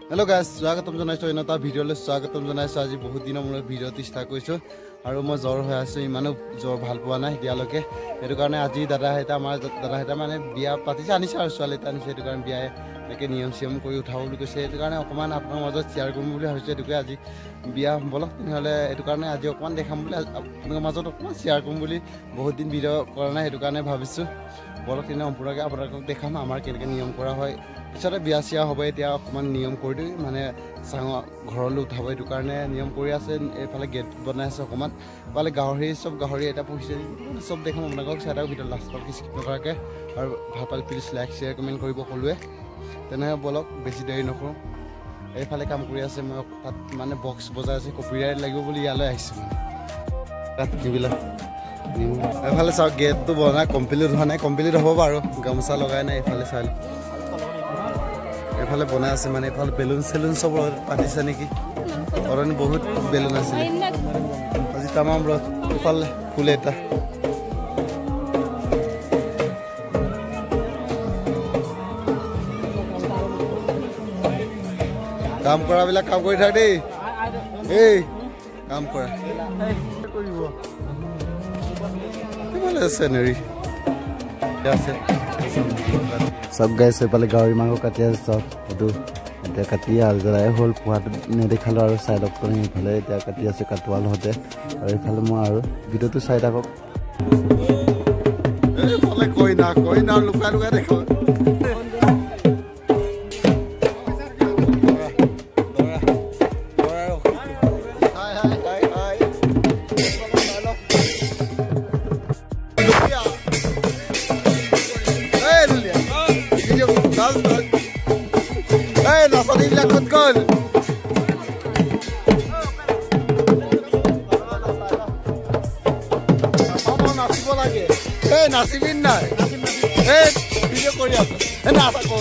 Hello guys, স্বাগতম জনাইছো এটা ভিডিঅ'লৈ স্বাগতম জনাইছো আজি বহুত দিনৰ মূৰত ভিডিঅ'টো ষ্টাৰ্ট কৰিছো আৰু মই জ্বৰ হৈ আছো ইমানো জ্বৰ ভাল পোৱা নাই এতিয়ালৈকে এটো কাৰণে আজি দাদা মানে বিয়া পাতিছে আনিছে আৰু ছোৱালী আনিছে এটো কাৰণে বিয়ায়ে একে নিয়ম চিয়ম কৰি উঠাব বুলি কৈছে এটো কাৰণে অকমান আপোনাৰ মাজত শেয়াৰ কৰিম বুলি ভাবিছো এটোকে আজি বিয়া বলক তেনেহলে এটো কাৰণে আজি অকমান দেখাম বুলি আপোনাৰ মাজত অকমান শেয়াৰ কৰিম বুলি বহুত দিন ভিডিঅ' কৰা নাই এটো কাৰণে ভাবিছো বলক তেনে সম্পূৰ্ণকৈ আপোনালোকক দেখাম আমাৰ কেনেকৈ নিয়ম কৰা হয় পিছতে বিয়া চিয়া হ'ব এতিয়া অকমান নিয়ম কৰি দিম মানে চাঙ ঘৰলৈ উঠাব এটো কাৰণে নিয়ম কৰি আছে এফালে গেট বনাই আছে অকমান পালে গাহৰি সব গাহৰি এটা পুহিছে সব দেখাম আপোনালোকক চাইডৰ ভিডিঅ' লাষ্টত স্কিপ নকৰাকৈ আৰু ভাল পালে প্লিজ লাইক শ্বেয়াৰ কমেণ্ট কৰিব সকলোৱে তেনেহ'লে বলক বেছি দেৰি নকৰোঁ এইফালে কাম কৰি আছে মই তাত মানে বক্স বজাই আছে কপিৰাইট লাগিব বুলি ইয়ালৈ আহিছোঁ তাত কিবিলাক এফালে চাওক গেটটো বনাই কমপ্লিট হোৱা নাই কমপ্লিট হ'ব বাৰু গামোচা লগাই নাই এফালে চাই এফালে বনাই আছে মানে এফালে বেলুন চেলুন সব পাতিছে নেকি অৰণ বহুত বেলুন আছে আজি তামাম ৰথ এফালে ফুল এটা কাম কৰাবিলাক কাম কৰি থাক দেই এই কাম কৰা কৰিব Scenery. Sab guys pale gauri mango katia sab edu eta katia aljarai hol puhat nedekhalo aru side of kori phale eta katia se katwal hote aru phale mo aru video tu side akok ei phale koi na luka luka dekho Gol. Nasibin na. Video kori aso. Nasa ko.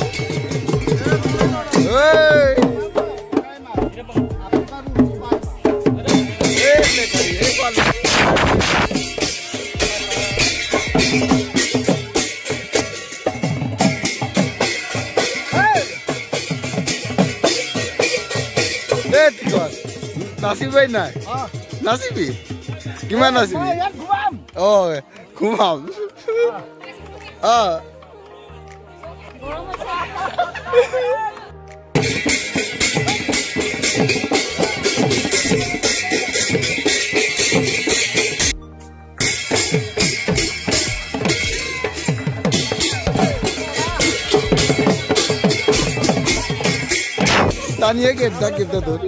Nasibi na. Nasibi. Gimana nasibi? Oh, kumam. Tanya kita tuh.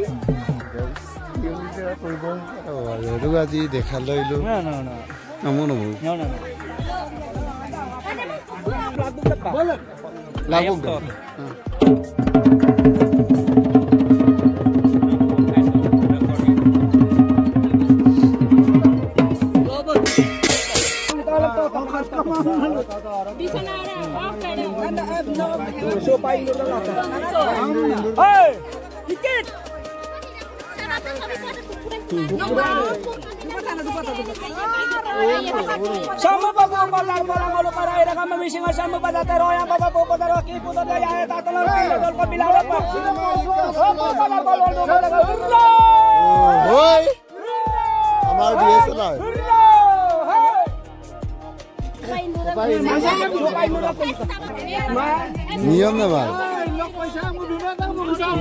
Itu aja dekha loilu. Namu. Lagu dong. Sama babu balar malu para ira kami misinga sama pada teroyang bapak bapak teroy kipu teroy ya tatalo dol ko bilaw pa babu balar balol do daga hoy amar diye sala নিয়ম না ভাই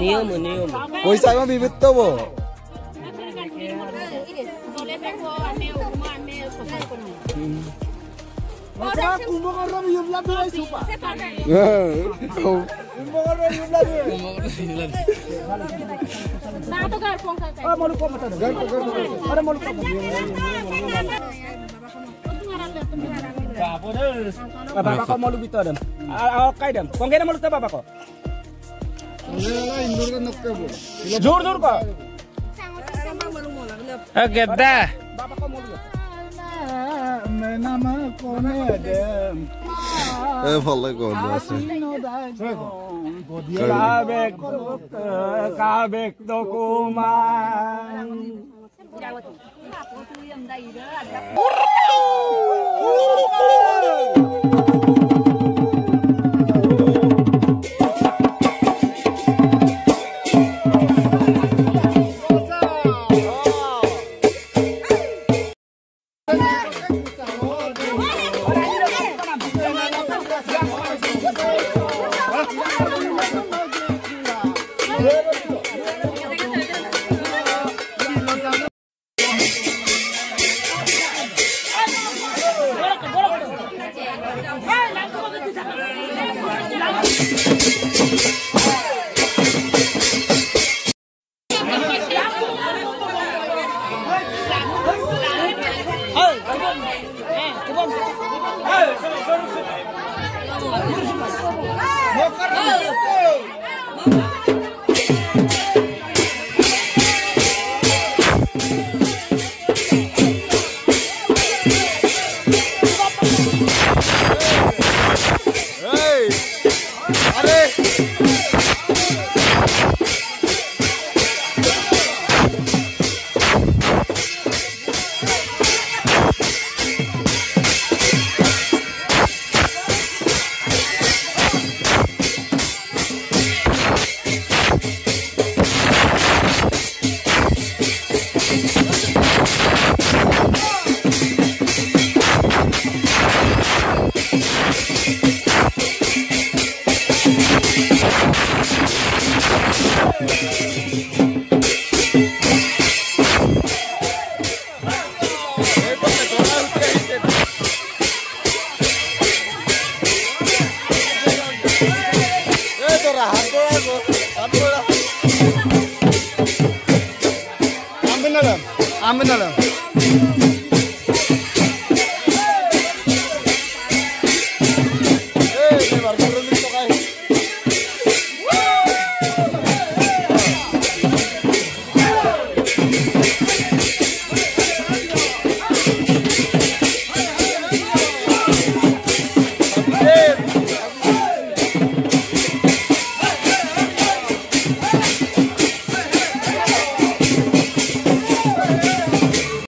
নিয়ম পয়সা কম বিবিত তো Bapak kau mau lebih tahu kau dem, kau kena mau tahu bapak kau. Jur kau. Oke dah. Bapak kau mau lebih. Nama kau ni dem. Follow kau dah. Kabek dokuman. Amin dalam.